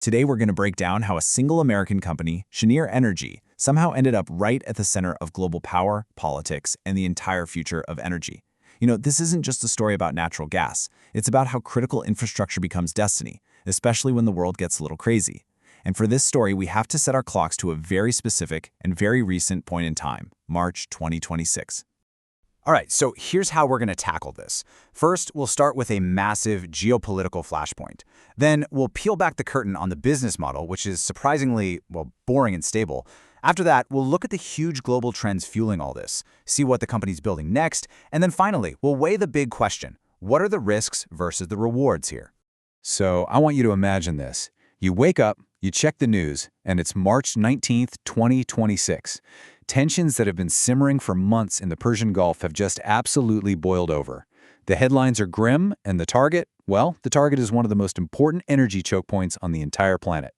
Today we're going to break down how a single American company, Cheniere Energy, somehow ended up right at the center of global power, politics, and the entire future of energy. This isn't just a story about natural gas. It's about how critical infrastructure becomes destiny, especially when the world gets a little crazy. And for this story, we have to set our clocks to a very specific and very recent point in time, March 2026. All right, so here's how we're going to tackle this. First, we'll start with a massive geopolitical flashpoint. Then we'll peel back the curtain on the business model, which is surprisingly, boring and stable. After that, we'll look at the huge global trends fueling all this, see what the company's building next, and then finally, we'll weigh the big question. What are the risks versus the rewards here? So I want you to imagine this. You wake up, you check the news, and it's March 19th, 2026. Tensions that have been simmering for months in the Persian Gulf have just absolutely boiled over. The headlines are grim, and the target is one of the most important energy choke points on the entire planet.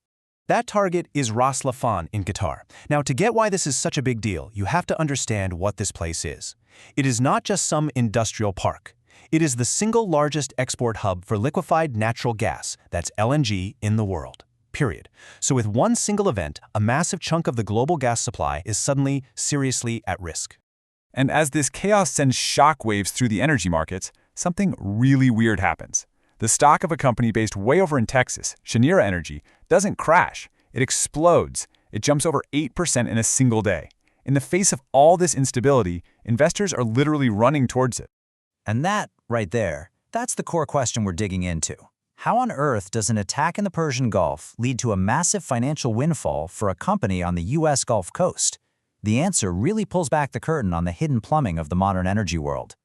That target is Ras Laffan in Qatar. Now, to get why this is such a big deal, you have to understand what this place is. It is not just some industrial park. It is the single largest export hub for liquefied natural gas, that's LNG, in the world. Period. So with one single event, a massive chunk of the global gas supply is suddenly seriously at risk. And as this chaos sends shockwaves through the energy markets, something really weird happens. The stock of a company based way over in Texas, Cheniere Energy, doesn't crash. It explodes. It jumps over 8% in a single day. In the face of all this instability, investors are literally running towards it. And that, right there, that's the core question we're digging into. How on earth does an attack in the Persian Gulf lead to a massive financial windfall for a company on the U.S. Gulf Coast? The answer really pulls back the curtain on the hidden plumbing of the modern energy world.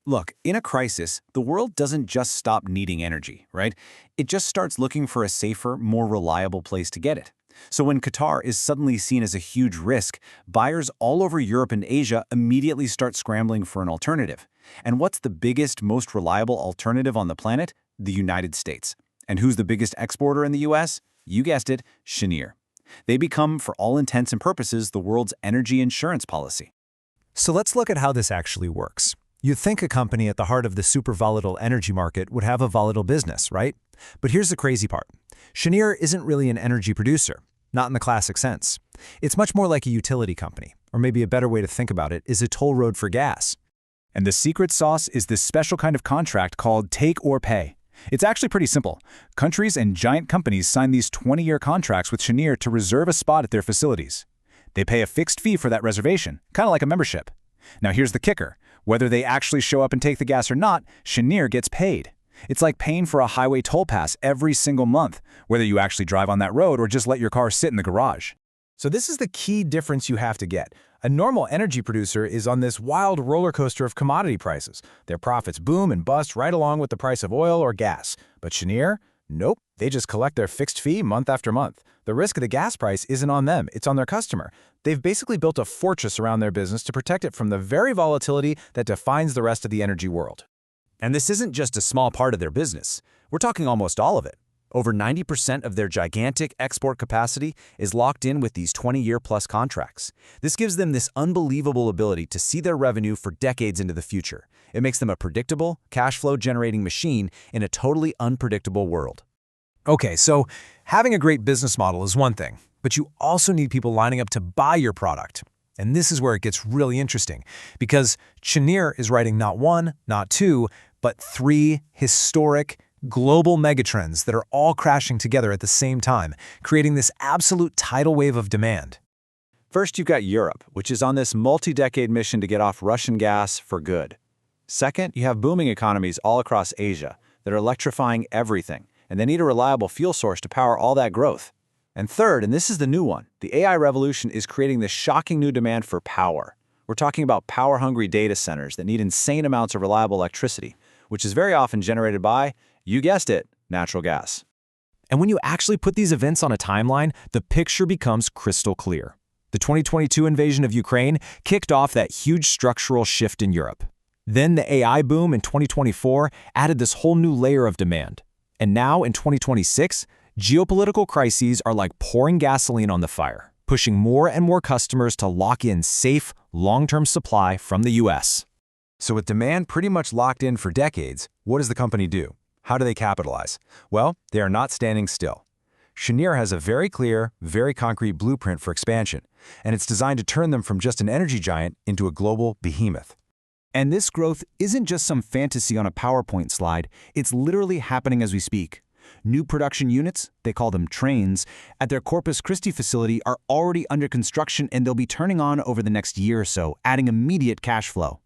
Look, in a crisis, the world doesn't just stop needing energy, right? It just starts looking for a safer, more reliable place to get it. So when Qatar is suddenly seen as a huge risk, buyers all over Europe and Asia immediately start scrambling for an alternative. And what's the biggest, most reliable alternative on the planet? The United States. And who's the biggest exporter in the U.S.? You guessed it, Cheniere. They become, for all intents and purposes, the world's energy insurance policy. So let's look at how this actually works. You'd think a company at the heart of the super volatile energy market would have a volatile business, right? But here's the crazy part. Cheniere isn't really an energy producer, not in the classic sense. It's much more like a utility company, or maybe a better way to think about it is a toll road for gas. And the secret sauce is this special kind of contract called take or pay. It's actually pretty simple. Countries and giant companies sign these 20-year contracts with Cheniere to reserve a spot at their facilities. They pay a fixed fee for that reservation, kind of like a membership. Now here's the kicker. Whether they actually show up and take the gas or not, Cheniere gets paid. It's like paying for a highway toll pass every single month, whether you actually drive on that road or just let your car sit in the garage. So this is the key difference you have to get. A normal energy producer is on this wild roller coaster of commodity prices. Their profits boom and bust right along with the price of oil or gas. But Cheniere? Nope. They just collect their fixed fee month after month. The risk of the gas price isn't on them, it's on their customer. They've basically built a fortress around their business to protect it from the very volatility that defines the rest of the energy world. And this isn't just a small part of their business. We're talking almost all of it. Over 90% of their gigantic export capacity is locked in with these 20-year-plus contracts. This gives them this unbelievable ability to see their revenue for decades into the future. It makes them a predictable, cash flow-generating machine in a totally unpredictable world. Okay, so having a great business model is one thing, but you also need people lining up to buy your product. And this is where it gets really interesting, because Cheniere is riding not one, not two, but three historic global megatrends that are all crashing together at the same time, creating this absolute tidal wave of demand. First, you've got Europe, which is on this multi-decade mission to get off Russian gas for good. Second, you have booming economies all across Asia that are electrifying everything, and they need a reliable fuel source to power all that growth. And third, and this is the new one, the AI revolution is creating this shocking new demand for power. We're talking about power-hungry data centers that need insane amounts of reliable electricity, which is very often generated by, you guessed it, natural gas. And when you actually put these events on a timeline, the picture becomes crystal clear. The 2022 invasion of Ukraine kicked off that huge structural shift in Europe. Then the AI boom in 2024 added this whole new layer of demand. And now in 2026, geopolitical crises are like pouring gasoline on the fire, pushing more and more customers to lock in safe, long-term supply from the US. So with demand pretty much locked in for decades, what does the company do? How do they capitalize? Well, they are not standing still. Cheniere has a very clear, very concrete blueprint for expansion, and it's designed to turn them from just an energy giant into a global behemoth. And this growth isn't just some fantasy on a PowerPoint slide, it's literally happening as we speak. New production units, they call them trains, at their Corpus Christi facility are already under construction and they'll be turning on over the next year or so, adding immediate cash flow.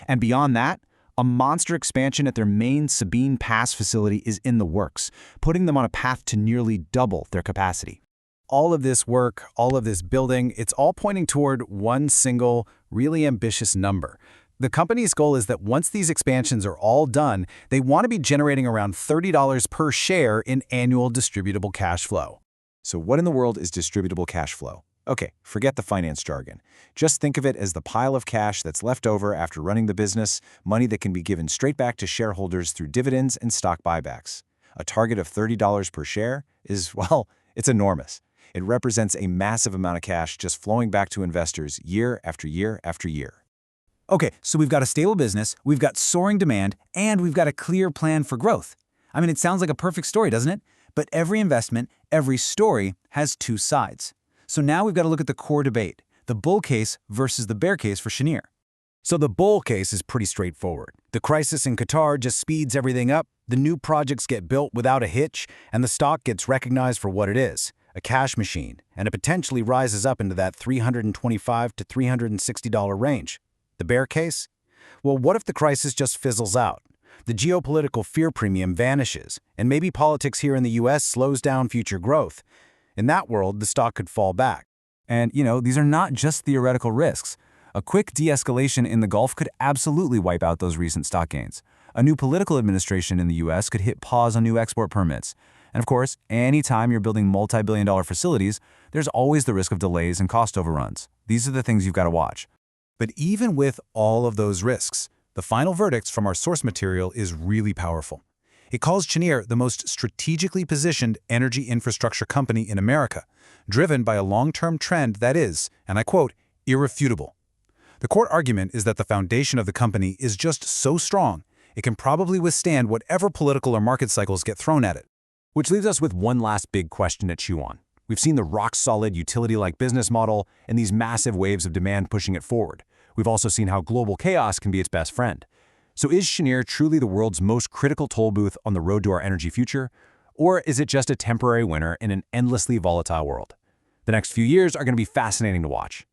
And beyond that, a monster expansion at their main Sabine Pass facility is in the works, putting them on a path to nearly double their capacity. All of this work, all of this building, it's all pointing toward one single, really ambitious number. The company's goal is that once these expansions are all done, they want to be generating around $30 per share in annual distributable cash flow. So what in the world is distributable cash flow? Okay, forget the finance jargon. Just think of it as the pile of cash that's left over after running the business, money that can be given straight back to shareholders through dividends and stock buybacks. A target of $30 per share is, well, it's enormous. It represents a massive amount of cash just flowing back to investors year after year after year. Okay, so we've got a stable business, we've got soaring demand, and we've got a clear plan for growth. I mean, it sounds like a perfect story, doesn't it? But every investment, every story has two sides. So now we've got to look at the core debate, the bull case versus the bear case for Cheniere. So the bull case is pretty straightforward. The crisis in Qatar just speeds everything up, the new projects get built without a hitch, and the stock gets recognized for what it is, a cash machine, and it potentially rises up into that $325 to $360 range. The bear case? Well, what if the crisis just fizzles out? The geopolitical fear premium vanishes, and maybe politics here in the US slows down future growth. In that world, the stock could fall back. And, these are not just theoretical risks. A quick de-escalation in the Gulf could absolutely wipe out those recent stock gains. A new political administration in the US could hit pause on new export permits. And of course, anytime you're building multi-billion-dollar facilities, there's always the risk of delays and cost overruns. These are the things you've got to watch. But even with all of those risks, the final verdict from our source material is really powerful. It calls Cheniere the most strategically positioned energy infrastructure company in America, driven by a long-term trend that is, and I quote, irrefutable. The court argument is that the foundation of the company is just so strong, it can probably withstand whatever political or market cycles get thrown at it. Which leaves us with one last big question to chew on. We've seen the rock-solid utility-like business model and these massive waves of demand pushing it forward. We've also seen how global chaos can be its best friend. So is Cheniere truly the world's most critical toll booth on the road to our energy future? Or is it just a temporary winner in an endlessly volatile world? The next few years are going to be fascinating to watch.